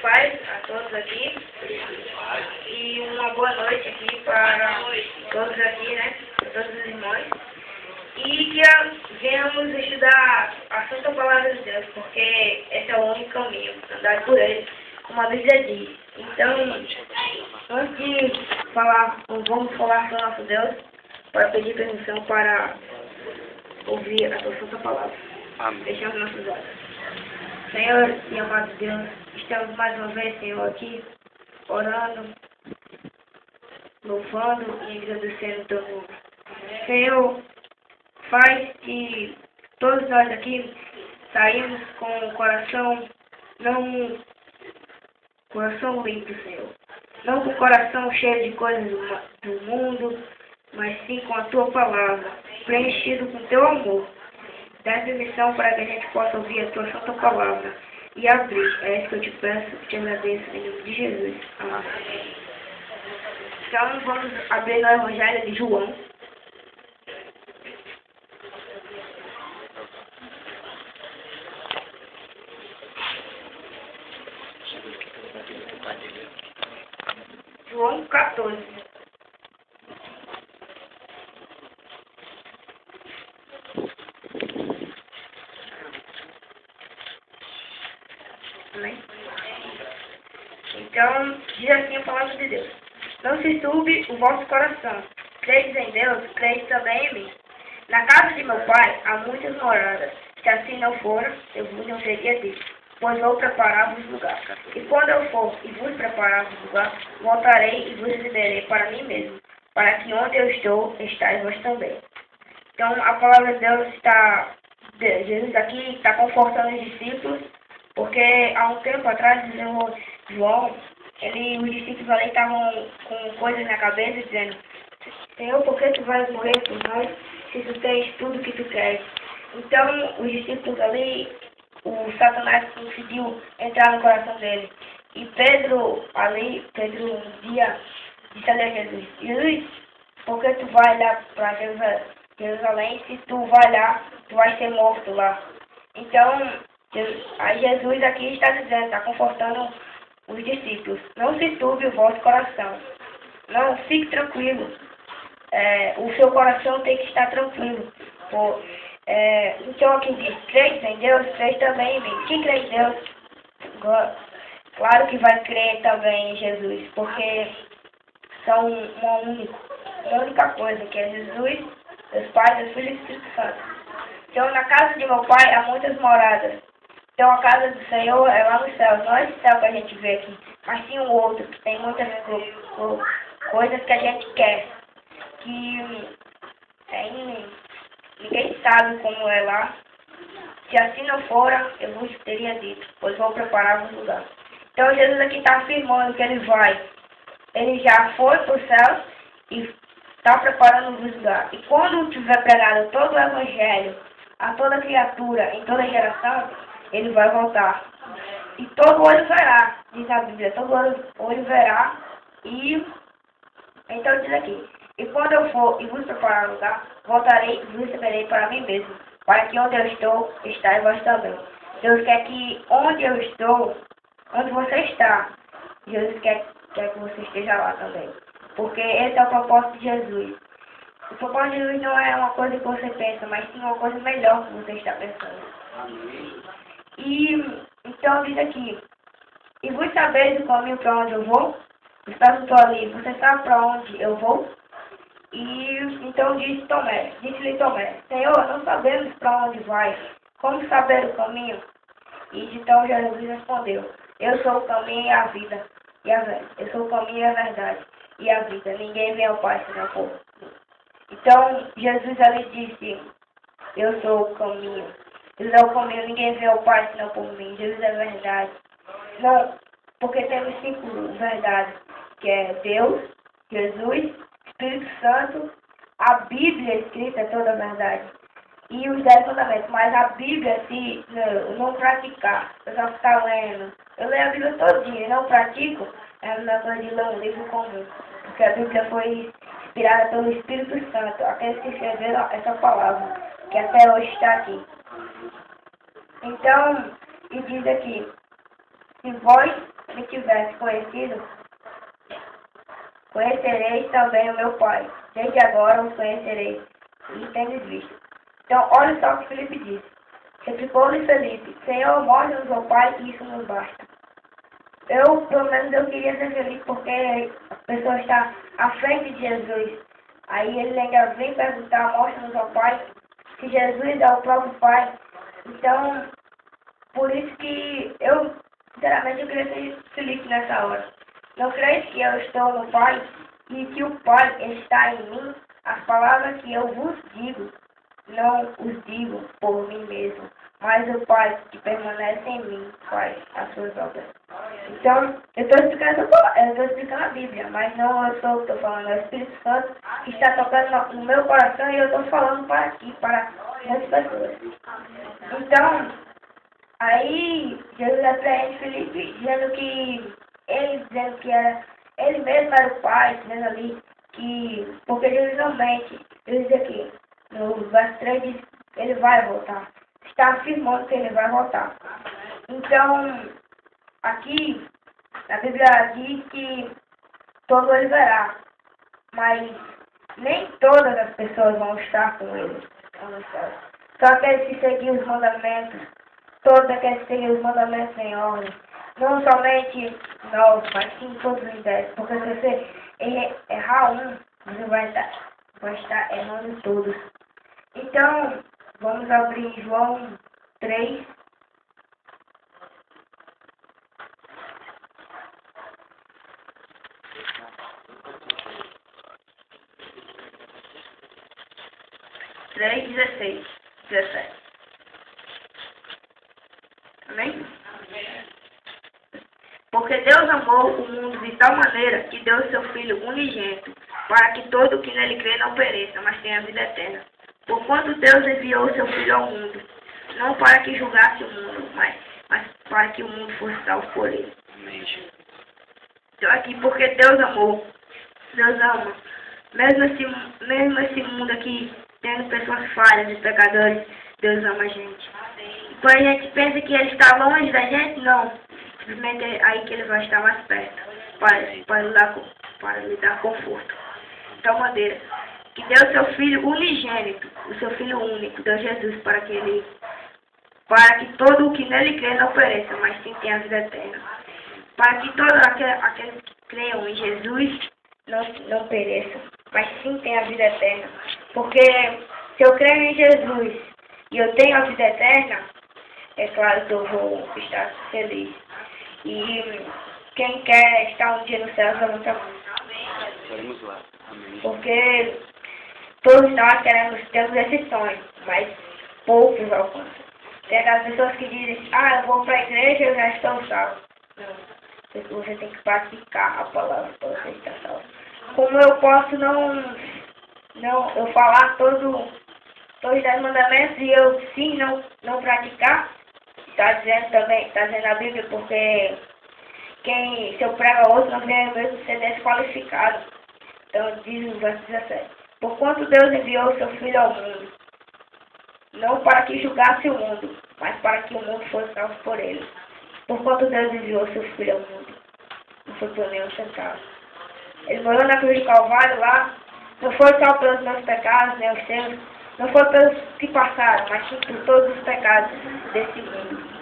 paz a todos aqui e uma boa noite aqui para todos aqui, né? Para todos os irmãos. E que venhamos estudar a Santa Palavra de Deus, porque esse é o único caminho, andar por ele, como a Bíblia diz. Então, antes de falar, vamos falar com o nosso Deus, para pedir permissão para ouvir a sua Santa Palavra. Amém. Fechamos nossos olhos. Senhor e amado Deus, estamos mais uma vez, Senhor, aqui, orando, louvando e agradecendo o teu nome. Senhor, faz que todos nós aqui saímos com o coração, não coração limpo, Senhor. Não com o coração cheio de coisas do mundo, mas sim com a tua palavra, preenchido com teu amor. Dá permissão para que a gente possa ouvir a tua santa palavra e abrir. É isso que eu te peço, te agradeço em nome de Jesus. Amém. Então vamos abrir no Evangelho de João. João 14. Amém? Então, diz assim a palavra de Deus: não se turbe o vosso coração. Credes em Deus, credes também em mim. Na casa de meu pai há muitas moradas. Se assim não fora, eu vos não teria dito, pois vou preparar-vos lugar. E quando eu for e vos preparar-vos lugar, voltarei e vos receberei para mim mesmo, para que onde eu estou, estáis vós também. Então, a palavra de Deus Jesus aqui está confortando os discípulos, porque há um tempo atrás, o Senhor João, os discípulos ali estavam com coisas na cabeça, dizendo: Senhor, por que tu vais morrer por nós, se tu tens tudo que tu queres? Então, os discípulos ali, o Satanás conseguiu entrar no coração dele. E Pedro um dia, disse a Jesus: Jesus, por que tu vai lá para Jerusalém? Se tu vai lá, tu vais ser morto lá. Então, aí Jesus aqui está dizendo, está confortando os discípulos: não se turbe o vosso coração. Não, fique tranquilo. O seu coração tem que estar tranquilo. Então aqui diz: creis em Deus, creis também em mim. Quem crê em Deus, claro que vai crer também em Jesus, porque são uma única coisa, que é Jesus, Deus Pai, Deus Filho e Espírito Santo. Então na casa de meu pai há muitas moradas. Então a casa do Senhor é lá no céu, não é esse céu que a gente vê aqui, mas sim um outro, que tem muitas coisas que a gente quer, que ninguém sabe como é lá. Se assim não fora, eu vos teria dito, pois vou preparar um lugar. Então Jesus aqui está afirmando que ele já foi para o céu e está preparando um lugar. E quando tiver pregado todo o Evangelho a toda criatura, em toda geração, ele vai voltar. E todo olho verá, diz a Bíblia, todo olho verá. E então diz aqui: e quando eu for e vos preparar um lugar, voltarei e vos receberei para mim mesmo, para que onde eu estou, estáis vós também. Deus quer que onde eu estou, onde você está, Jesus quer que você esteja lá também. Porque esse é o propósito de Jesus. O propósito de Jesus não é uma coisa que você pensa, mas sim uma coisa melhor que você está pensando. Amém. E então diz aqui: e vos sabeis o caminho para onde eu vou? Os perguntou ali: você sabe para onde eu vou? E então disse-lhe Tomé: Senhor, não sabemos para onde vai. Como saber o caminho? E então Jesus respondeu: eu sou o caminho e a vida. Eu sou o caminho e a verdade e a vida. Ninguém vem ao Pai senão por mim. Então Jesus ali disse: eu sou o caminho. Jesus é o caminho, ninguém vê ao Pai senão por mim. Jesus é verdade. Não, porque temos 5 verdades, que é Deus, Jesus, Espírito Santo, a Bíblia escrita é toda a verdade. E os 10 mandamentos. Mas a Bíblia, se não praticar, eu só ficar lendo. Eu leio a Bíblia todinha e não pratico, é a mesma coisa de ler um livro comum. Porque a Bíblia foi inspirada pelo Espírito Santo, aqueles que escreveram essa palavra, que até hoje está aqui. Então, e diz aqui: se vós me tivesse conhecido, conhecereis também o meu Pai. Desde agora os conhecereis e tendes visto. Então, olha só o que Felipe disse. Replicou-lhe Felipe: Senhor, mostra-nos ao Pai, e isso nos basta. Pelo menos, eu queria ser feliz porque a pessoa está à frente de Jesus. Aí ele ainda vem perguntar: mostra-nos ao Pai, se Jesus é o próprio Pai. Então, por isso que eu, sinceramente, eu queria ser feliz nessa hora. Não creio que eu estou no Pai e que o Pai está em mim? As palavras que eu vos digo, não os digo por mim mesmo, mas o Pai que permanece em mim faz as suas obras. Então, eu estou explicando a Bíblia, mas não eu sou o que estou falando, é o Espírito Santo que está tocando no meu coração e eu estou falando para aqui, para muitas pessoas. Então, aí Jesus repreende Felipe dizendo que era, ele mesmo era o Pai, dizendo ali que, porque Jesus não mente. Ele diz aqui, no verso 3 diz, ele vai voltar. Está afirmando que ele vai voltar. Então, aqui, a Bíblia diz que todo ele verá, mas nem todas as pessoas vão estar com ele. Só aqueles que seguiram os mandamentos, todos aqueles que seguiram os mandamentos em ordem. Não somente nós, mas sim todos os 10. Porque se você errar um, você vai estar errando todos. Então, vamos abrir João 3. Três, 16, 17. Amém? Porque Deus amou o mundo de tal maneira que deu o seu Filho unigênito, para que todo o que nele crê não pereça, mas tenha vida eterna. Porquanto Deus enviou o seu Filho ao mundo, não para que julgasse o mundo, mas para que o mundo fosse salvo por ele. Então aqui, porque Deus amou, Deus ama. Mesmo esse mundo aqui, tendo pessoas falhas e pecadores, Deus ama a gente. Quando a gente pensa que Ele está longe da gente, não. Simplesmente é aí que Ele vai estar mais perto, para lhe dar conforto. De tal maneira que deu o seu Filho unigênito, o seu Filho único, deu Jesus para que todo o que nele crê não pereça, mas sim tenha a vida eterna. Para que todos aqueles que creiam em Jesus não pereçam, mas sim tenha a vida eterna. Porque se eu creio em Jesus e eu tenho a vida eterna, é claro que eu vou estar feliz. E quem quer estar um dia no céu, levanta a mão. Estaremos lá. Amém. Porque todos nós temos esse sonho, mas poucos alcançam. Tem aquelas pessoas que dizem, eu vou para a igreja e eu já estou salvo. Não, você tem que praticar a palavra para você estar salvo. Como eu posso eu falar todos os mandamentos e eu sim não praticar? Está dizendo a Bíblia, porque se eu prego a outro, não vem mesmo ser desqualificado. Então diz o verso 17. Porquanto Deus enviou o seu Filho ao mundo, não para que julgasse o mundo, mas para que o mundo fosse salvo por ele. Porquanto Deus enviou o seu Filho ao mundo, não foi por nenhum centavo. Ele morreu na cruz de Calvário lá, não foi só pelos meus pecados, nem os seus, não foi pelos que passaram, mas sim por todos os pecados desse mundo.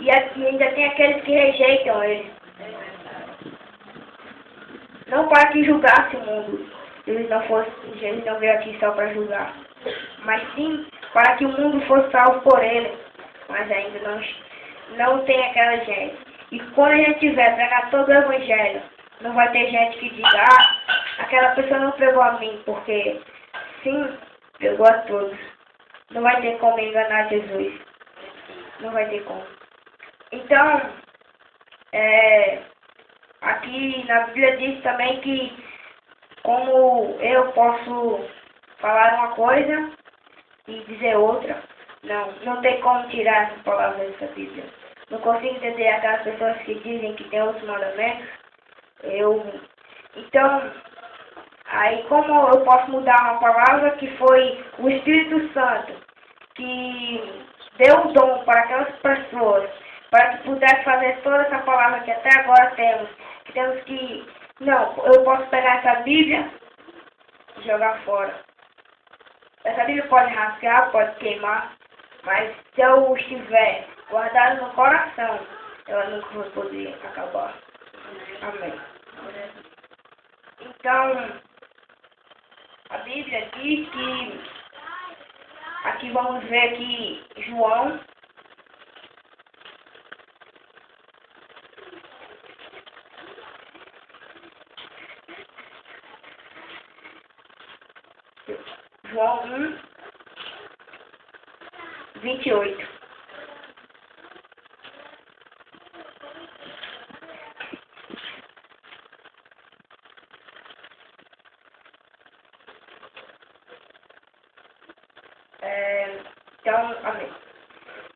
E ainda tem aqueles que rejeitam ele. Não para que julgasse o mundo. Jesus não veio aqui só para julgar. Mas sim para que o mundo fosse salvo por ele. Mas ainda não tem aquela gente. E quando a gente tiver pregar todo o evangelho, não vai ter gente que diga, aquela pessoa não pregou a mim, porque sim, pregou a todos. Não vai ter como enganar Jesus. Não vai ter como. Então, aqui na Bíblia diz também que como eu posso falar uma coisa e dizer outra, não tem como tirar essas palavras dessa Bíblia. Não consigo entender aquelas pessoas que dizem que tem outros mandamentos. Então, aí como eu posso mudar uma palavra que foi o Espírito Santo que deu um dom para aquelas pessoas, para que pudesse fazer toda essa palavra que até agora temos. Que temos que, não, eu posso pegar essa Bíblia e jogar fora. Essa Bíblia pode rasgar, pode queimar, mas se eu estiver guardada no coração, ela nunca vai poder acabar. Amém. Então, a Bíblia diz que, aqui vamos ver aqui João, João 1, 28. Então, amém.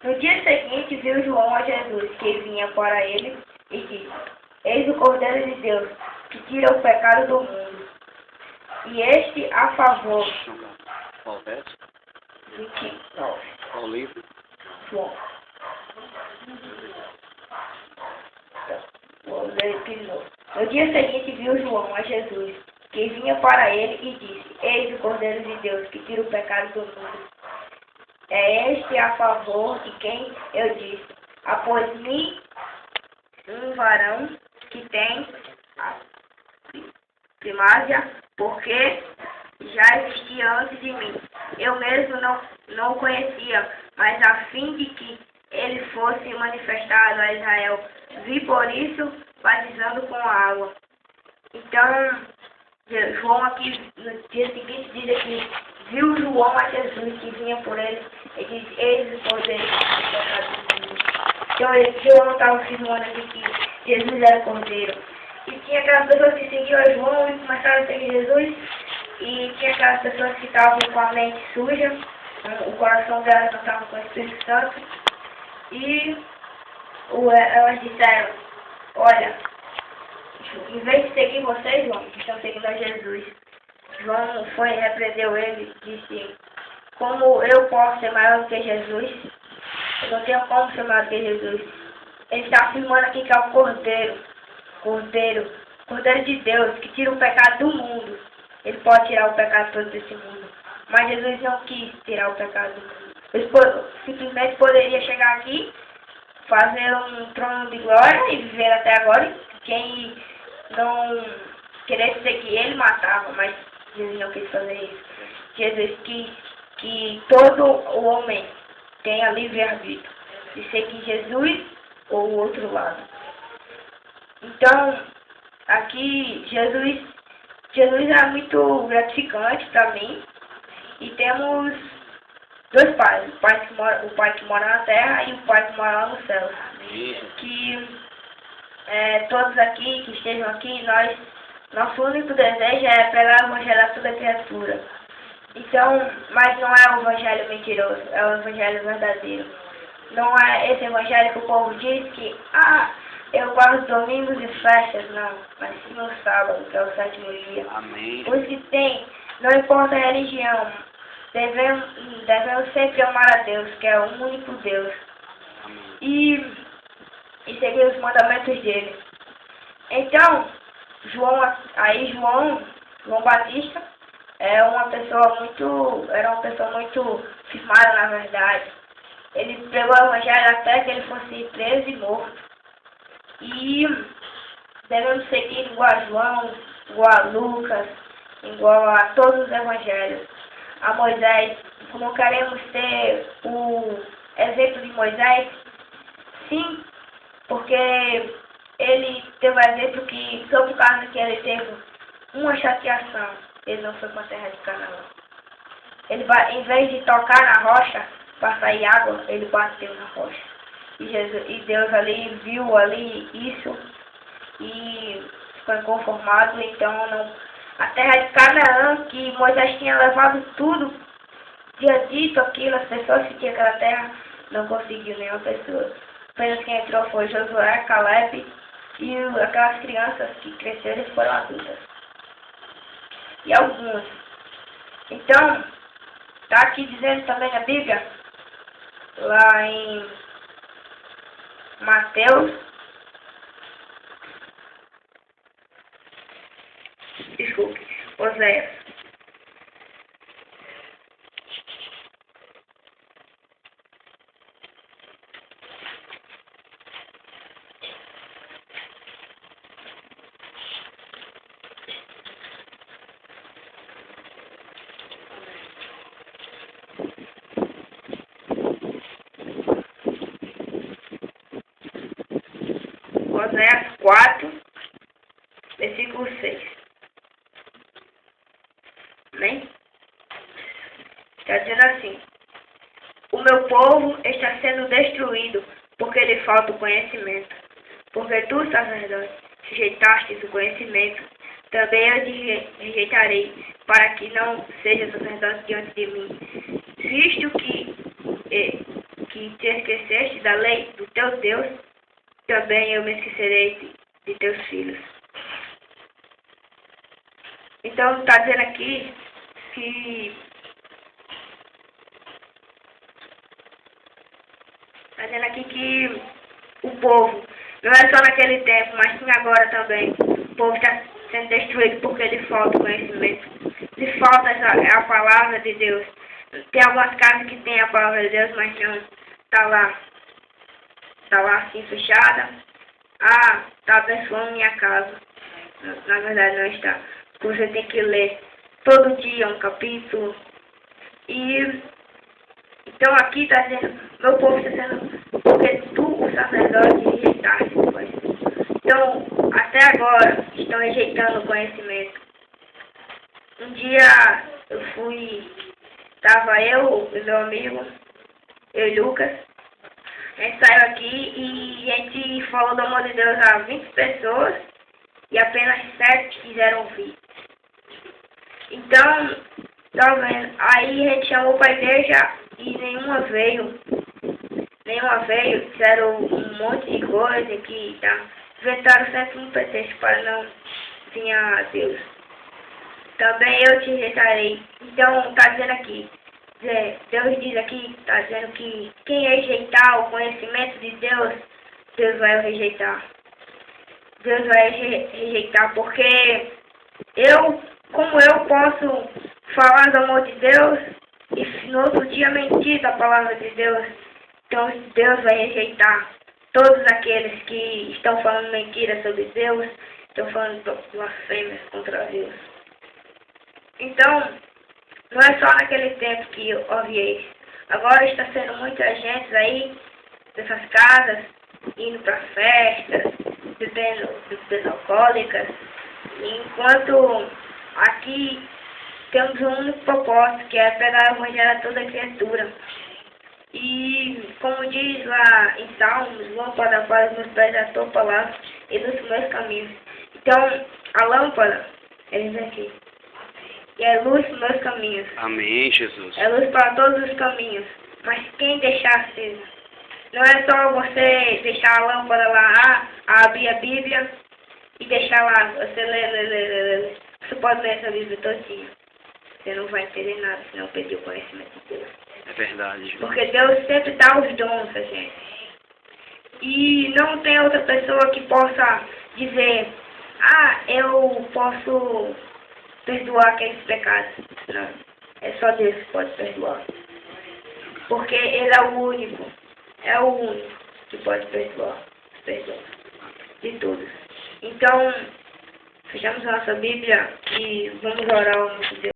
No dia seguinte, viu João a Jesus, que vinha para ele, e disse: Eis o Cordeiro de Deus, que tira o pecado do mundo. E este a favor. Qual verso? 29. Qual livro? João. Vou ler aqui de novo. No dia seguinte, viu João a Jesus, que vinha para ele, e disse: Eis o Cordeiro de Deus, que tira o pecado do mundo. É este a favor de quem eu disse: após mim, um varão que tem a primázia, porque já existia antes de mim. Eu mesmo não o conhecia, mas a fim de que ele fosse manifestado a Israel, vi por isso batizando com água. Então, João aqui, no dia seguinte, diz aqui: viu João a Jesus que vinha por ele, e diz: eis o Cordeiro do pecado do mundo. Então, João estava afirmando aqui que Jesus era Cordeiro. E tinha aquelas pessoas que seguiam a João e começaram a seguir Jesus, e tinha aquelas pessoas que estavam com a mente suja, o coração delas não estava com o Espírito Santo, e elas disseram: olha, em vez de seguir vocês, João, que estão seguindo a Jesus, João foi e repreendeu ele, disse: como eu posso ser maior do que Jesus? Eu não tenho como ser maior do que Jesus. Ele está afirmando aqui que é o Cordeiro de Deus, que tira o pecado do mundo. Ele pode tirar o pecado todo desse mundo. Mas Jesus não quis tirar o pecado do mundo. Ele simplesmente poderia chegar aqui, fazer um trono de glória e viver até agora. Quem não queresse seguir ele, matava, mas Jesus não quis fazer isso. Jesus quis que todo o homem tenha livre-arbítrio de seguir Jesus ou o outro lado. Então, aqui, Jesus é muito gratificante para mim. E temos dois pais, o pai que mora na terra e o pai que mora lá no céu. Que todos aqui, que estejam aqui, nosso único desejo é pregar o evangelho a toda criatura. Então, mas não é o evangelho mentiroso, é o evangelho verdadeiro. Não é esse evangelho que o povo diz que, eu guardo domingos e festas, não, mas sim no sábado, que é o sétimo dia. Amém. Os que têm, não importa a religião, devemos sempre amar a Deus, que é o único Deus. Amém. E seguir os mandamentos dele. Então, João Batista era uma pessoa muito firmada na verdade. Ele pregou o evangelho até que ele fosse preso e morto. E devemos seguir igual a João, igual a Lucas, igual a todos os evangelhos. A Moisés, não queremos ter o exemplo de Moisés? Sim, porque ele teve um exemplo que, só por causa que ele teve uma chateação, ele não foi para a terra de Canaã. Ele, em vez de tocar na rocha para sair água, ele bateu na rocha. E Deus ali viu ali isso e ficou inconformado. Então, a terra de Canaã, que Moisés tinha levado tudo, tinha dito aquilo, as pessoas que tinham aquela terra, não conseguiu nenhuma pessoa. Apenas quem entrou foi Josué, Caleb e aquelas crianças que cresceram e foram adultas. E algumas. Então, está aqui dizendo também na Bíblia, lá em Mateus, desculpe, Oséias. Oséias 4, versículo 6. Amém? Está dizendo assim: o meu povo está sendo destruído porque lhe falta o conhecimento. Porque tu, sacerdote, rejeitastes o conhecimento, também eu te rejeitarei, para que não seja sacerdote diante de mim. Visto que te esqueceste da lei do teu Deus, também eu me esquecerei de teus filhos. Então está dizendo aqui que o povo, não é só naquele tempo, mas sim agora também, o povo está sendo destruído porque lhe falta conhecimento, lhe falta a palavra de Deus. Tem algumas casas que tem a palavra de Deus, mas não está lá assim fechada. Ah, está abençoando minha casa. Na verdade não está. Você tem que ler todo dia um capítulo. E então aqui está dizendo, meu povo está sendo, porque tu, o sacerdote, rejeitaste o conhecimento. Então, até agora, estão rejeitando o conhecimento. Um dia estava eu e meu amigo, eu e Lucas, a gente saiu aqui e a gente falou do amor de Deus a 20 pessoas e apenas 7 quiseram ouvir. Então, tá vendo? Aí a gente chamou para a igreja e nenhuma veio. Disseram um monte de coisa que inventaram sempre um pretexto para não vir a Deus. Também eu te rejeitarei. Então, está dizendo aqui, Deus diz aqui, está dizendo que quem rejeitar o conhecimento de Deus, Deus vai rejeitar. Deus vai rejeitar, porque como eu posso falar do amor de Deus e no outro dia mentir da palavra de Deus? Então Deus vai rejeitar todos aqueles que estão falando mentiras sobre Deus, estão falando blasfêmias contra Deus. Então, não é só naquele tempo que eu ouvi isso. Agora está sendo muita gente aí, dessas casas, indo para festas, bebendo alcoólicas, enquanto aqui temos um único propósito, que é pegar o evangelho a toda criatura. E como diz lá em Salmos, lâmpada para os meus pés é a tua palavra e dos meus caminhos. Então, a lâmpada, ele diz aqui, e é luz para os meus caminhos. Amém, Jesus. É luz para todos os caminhos. Mas quem deixar acesa? Não é só você deixar a lâmpada lá, abrir a Bíblia e deixar lá, você lê. Você pode ler essa Bíblia todinha. Você não vai entender nada se não pedir o conhecimento de Deus. É verdade. Porque Deus sempre dá os dons a gente. E não tem outra pessoa que possa dizer, eu posso perdoar aqueles pecados. Não. É só Deus que pode perdoar. Porque Ele é o único que pode perdoar de todos. Então, fechamos a nossa Bíblia e vamos orar ao nosso Deus.